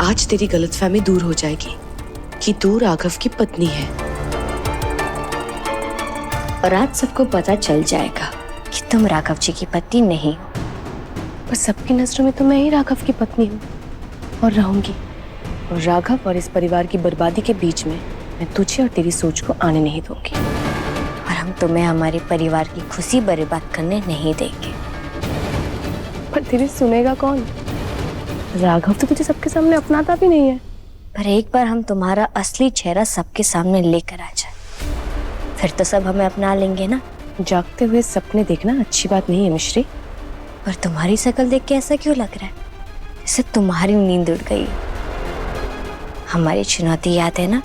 आज तेरी गलतफहमी दूर हो जाएगी कि तू राघव की पत्नी है। और आज सबको पता चल जाएगा कि तुम राघव जी की पत्नी नहीं हो। पर सबकी नजरों में तो मैं ही राघव की पत्नी हूँ और रहूंगी। और राघव और इस परिवार की बर्बादी के बीच में मैं तुझे और तेरी सोच को आने नहीं दूंगी। और हम तुम्हें हमारे परिवार की खुशी बर्बाद करने नहीं देंगे। पर तेरी सुनेगा कौन? राघव तो तुझे सबके सामने अपनाता भी नहीं है। पर एक बार हम तुम्हारा असली चेहरा सबके सामने लेकर आ जाए, फिर तो सब हमें अपना लेंगे ना। जागते हुए सपने देखना अच्छी बात नहीं है मिश्री। पर तुम्हारी शक्ल देख के ऐसा क्यों लग रहा है जैसे तुम्हारी नींद उड़ गई? हमारी चुनौती याद है ना?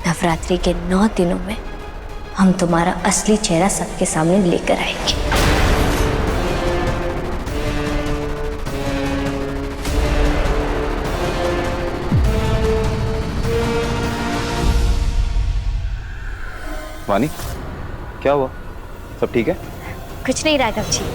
नवरात्रि के 9 दिनों में हम तुम्हारा असली चेहरा सबके सामने लेकर आएंगे। वानी, क्या हुआ? सब ठीक है? कुछ नहीं राघव जी।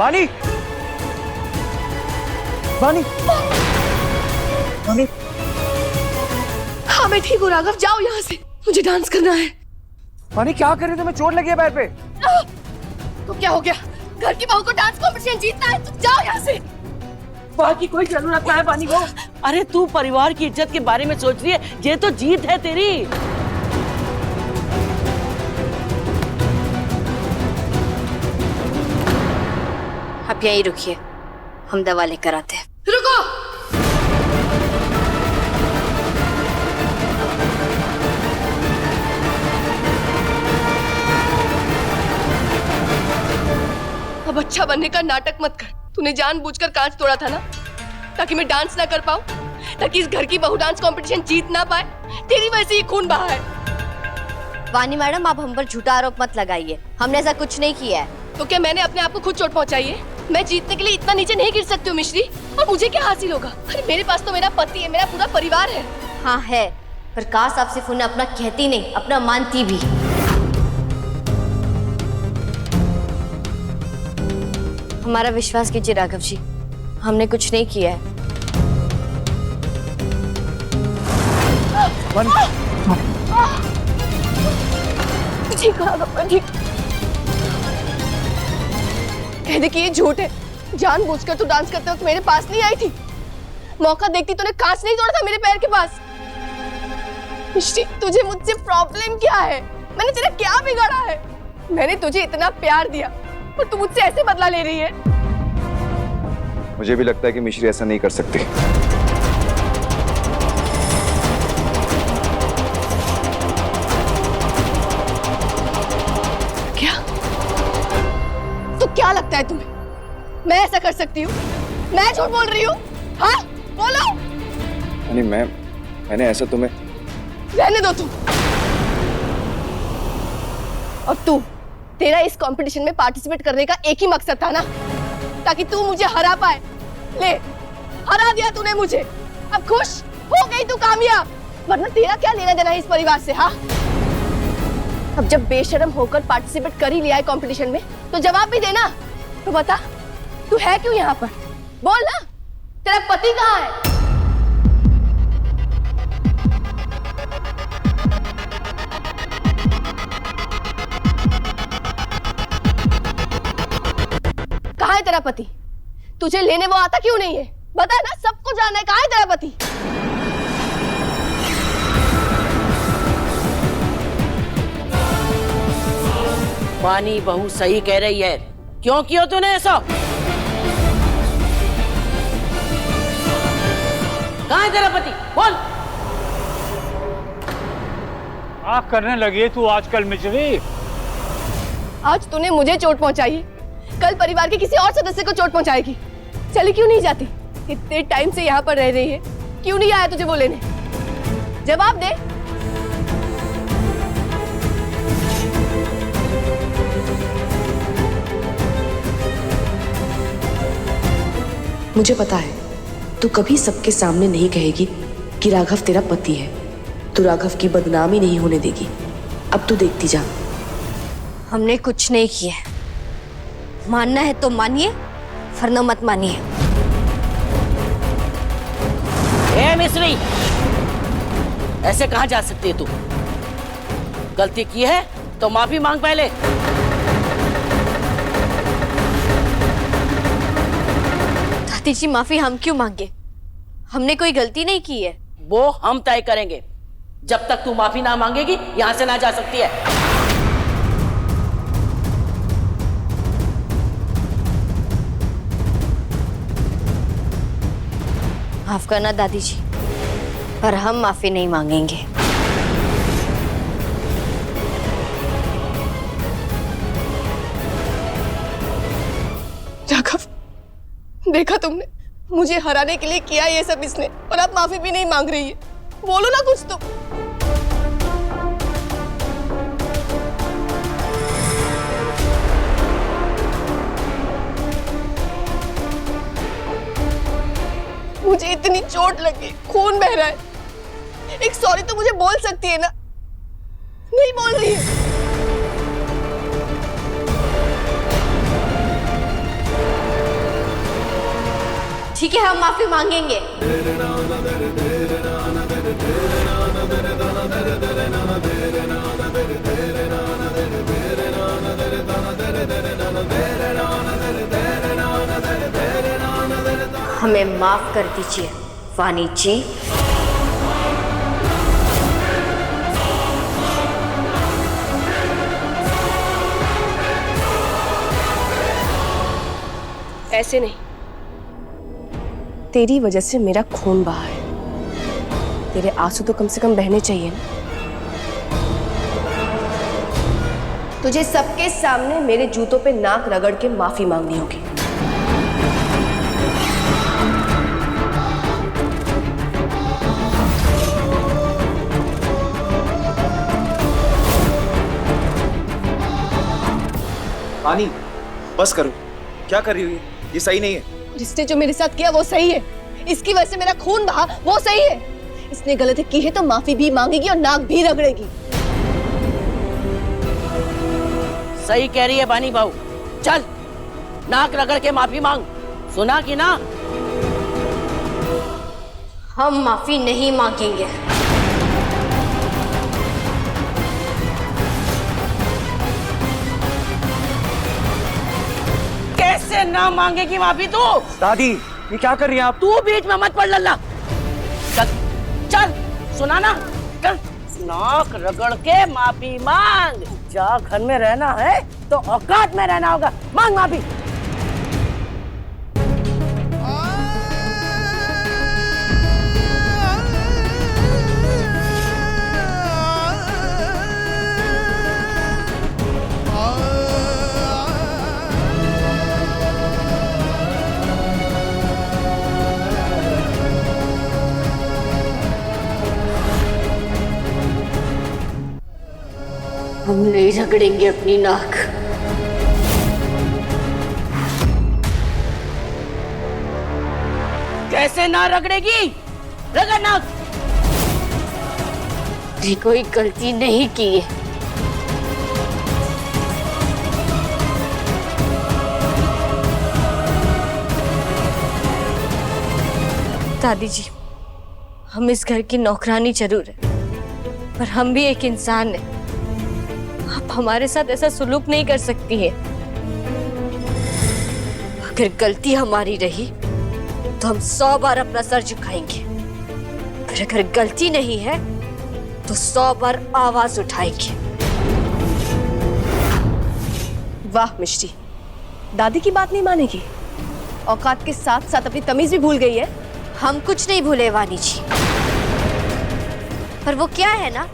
वानी, वानी, वानी। हाँ मैं ठीक हूँ राघव, जाओ यहाँ से, मुझे डांस करना है। वानी क्या कर रही हो? तुम्हें चोट लगी है पैर पे? तो क्या हो गया? घर की बहू को डांस कॉम्पिटिशन जीतना है, तुम जाओ यहाँ से। बाकी कोई जरूरत ना है वानी को। अरे तू परिवार की इज्जत के बारे में सोच रही है, ये तो जीत है तेरी। आप यहीं रुकिए, हम दवा लेकर आते हैं। रुको। अब अच्छा बनने का नाटक मत कर। तूने जानबूझकर कांच तोड़ा था ना, ताकि मैं डांस ना कर पाऊं, ताकि इस घर की बहू डांस कंपटीशन जीत ना पाए। तेरी वजह से ही खून बहा है। वानी मैडम, आप हम पर झूठा आरोप मत लगाइए, हमने ऐसा कुछ नहीं किया है। तो क्या मैंने अपने आप को खुद चोट पहुंचाई है? मैं जीतने के लिए इतना नीचे नहीं गिर सकती हूँ मिश्री। और मुझे क्या हासिल होगा? अरे मेरे पास तो मेरा पति है, मेरा पूरा परिवार है। हाँ है, पर काश आप सिर्फ उन्हें अपना कहती नहीं, अपना मानती भी। हमारा विश्वास कीजिए राघव जी, हमने कुछ नहीं किया है। ठीक है राघव, ठीक। कह दे कि ये झूठ है। जानबूझकर तू डांस करते वक्त मेरे पास नहीं आई थी। मौका देखती तूने कांच नहीं तोड़ा था मेरे पैर के पास। मिश्री, तुझे मुझसे प्रॉब्लम क्या है? मैंने तेरा क्या बिगाड़ा है? मैंने तुझे इतना प्यार दिया और तू मुझसे ऐसे बदला ले रही है। मुझे भी लगता है कि मिश्री ऐसा नहीं कर सकती। क्या? तो क्या लगता है तुम्हें मैं ऐसा कर सकती हूँ? मैं झूठ बोल रही हूँ? हाँ, बोलो। नहीं, मैंने ऐसा तुम्हें। रहने दो तुम। और तू, तेरा इस कंपटीशन में पार्टिसिपेट करने का एक ही मकसद था ना, ताकि तू मुझे हरा पाए। ले, हरा दिया तूने मुझे। अब खुश हो गई तू कामयाब, वरना तेरा क्या लेना देना है इस परिवार से? हाँ, अब जब बेशर्म होकर पार्टिसिपेट कर ही लिया है कंपटीशन में, तो जवाब भी देना। तो बता, तू है क्यों यहाँ पर? बोल ना, तेरा पति कहाँ है? कहाँ है तेरा पति? तुझे लेने वो आता क्यों नहीं है? बता ना, सबको जानना है, कहाँ है तेरा पति? पानी बहू सही कह रही है। क्यों किया तूने ऐसा? कहाँ है तेरा पति? बोल। आग करने लगी है तू आजकल मिश्री। आज तूने मुझे चोट पहुंचाई है, कल परिवार के किसी और सदस्य को चोट पहुंचाएगी। चली क्यों नहीं जाती? इतने टाइम से यहाँ पर रह रही है, क्यों नहीं आया तुझे वो लेने? जवाब दे। मुझे पता है तू कभी सबके सामने नहीं कहेगी कि राघव तेरा पति है। तू राघव की बदनामी नहीं होने देगी। अब तू देखती जा। हमने कुछ नहीं किया है। मानना है तो मानिए, वरना मत मानिए। ए मिश्री, ऐसे कहाँ जा सकती है तू? गलती की है तो माफी मांग पहले। दादी जी, माफी हम क्यों मांगे? हमने कोई गलती नहीं की है। वो हम तय करेंगे। जब तक तू माफी ना मांगेगी यहाँ से ना जा सकती है। माफ करना दादी जी, पर हम माफी नहीं मांगेंगे। राघव, देखा तुमने, मुझे हराने के लिए किया ये सब इसने, और अब माफी भी नहीं मांग रही है। बोलो ना कुछ तो। मुझे इतनी चोट लगी, खून बह रहा है। एक सॉरी तो मुझे बोल सकती है ना? नहीं बोल रही है। ठीक है, हम माफी मांगेंगे। हमें माफ कर दीजिए वानी जी। ऐसे नहीं, तेरी वजह से मेरा खून बहा है। तेरे आंसू तो कम से कम बहने चाहिए ना। तुझे सबके सामने मेरे जूतों पे नाक रगड़ के माफी मांगनी होगी। पानी, बस करो। क्या कर रही हो? ये सही नहीं है। जिसने जो मेरे साथ किया वो सही है। इसकी वजह से मेरा खून बहा, वो सही है। इसने गलती की है तो माफी भी मांगेगी और नाक भी रगड़ेगी। सही कह रही है बानी बहू। चल नाक रगड़ के माफी मांग। सुना कि ना? हम माफी नहीं मांगेंगे। कैसे ना मांगेगी माफी तू? दादी ये क्या कर रही हैं आप? तू बीच में मत पड़ लल्ला। चल चल, सुना ना? चल, नाक रगड़ के माफी मांग। जा, घर में रहना है तो औकात में रहना होगा। मांग माफी। हम नहीं झगड़ेंगे अपनी नाक। कैसे ना रगड़ेगी? रगड़ नाक। ये कोई गलती नहीं की है। दादी जी, हम इस घर की नौकरानी जरूर है, पर हम भी एक इंसान हैं। आप हमारे साथ ऐसा सुलूक नहीं कर सकती हैं। अगर गलती हमारी रही तो हम 100 बार अपना सर झुकाएंगे, पर अगर गलती नहीं है तो 100 बार आवाज उठाएंगे। वाह मिश्री, दादी की बात नहीं मानेगी। औकात के साथ साथ अपनी तमीज भी भूल गई है। हम कुछ नहीं भूले वानी जी, पर वो क्या है ना,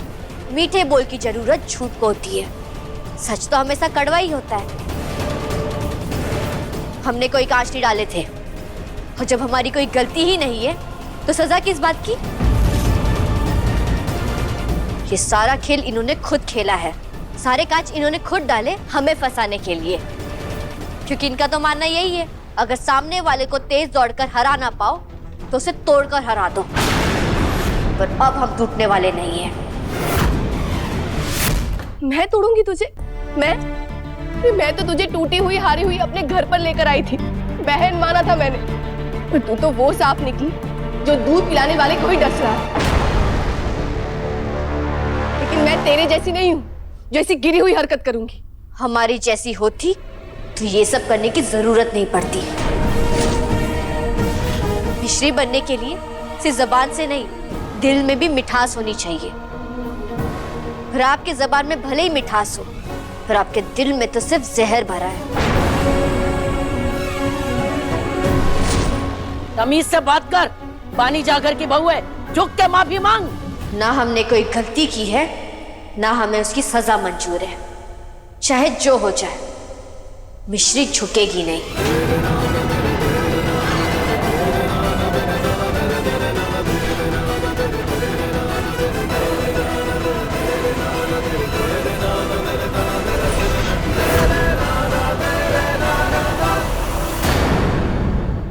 मीठे बोल की जरूरत झूठ को होती है। सच तो हमेशा कड़वा ही होता है। हमने कोई कांच नहीं डाले थे, और जब हमारी कोई गलती ही नहीं है तो सजा किस बात की? ये सारा खेल इन्होंने खुद खेला है। सारे कांच इन्होंने खुद डाले हमें फंसाने के लिए, क्योंकि इनका तो मानना यही है, अगर सामने वाले को तेज दौड़कर हरा ना पाओ तो उसे तोड़कर हरा दो। पर अब हम टूटने वाले नहीं हैं। मैं तोड़ूंगी तुझे? मैं तो तुझे टूटी हुई हारी हुई अपने घर पर लेकर आई थी। बहन माना था मैंने, पर तू तो वो सांप निकली जो दूध पिलाने वाले को ही डस रहा है। लेकिन मैं तेरे जैसी नहीं हूँ जो ऐसी गिरी हुई हरकत करूंगी। हमारी जैसी होती तो ये सब करने की जरूरत नहीं पड़ती। मिश्री बनने के लिए सिर्फ जबान से नहीं, दिल में भी मिठास होनी चाहिए। पर आपके जबान में भले ही मिठास हो, पर आपके दिल में तो सिर्फ जहर भरा है। तमीज से बात कर। पानी जाकर की बहू है, झुक के माफी मांग। ना हमने कोई गलती की है, ना हमें उसकी सजा मंजूर है। चाहे जो हो जाए, मिश्री झुकेगी नहीं।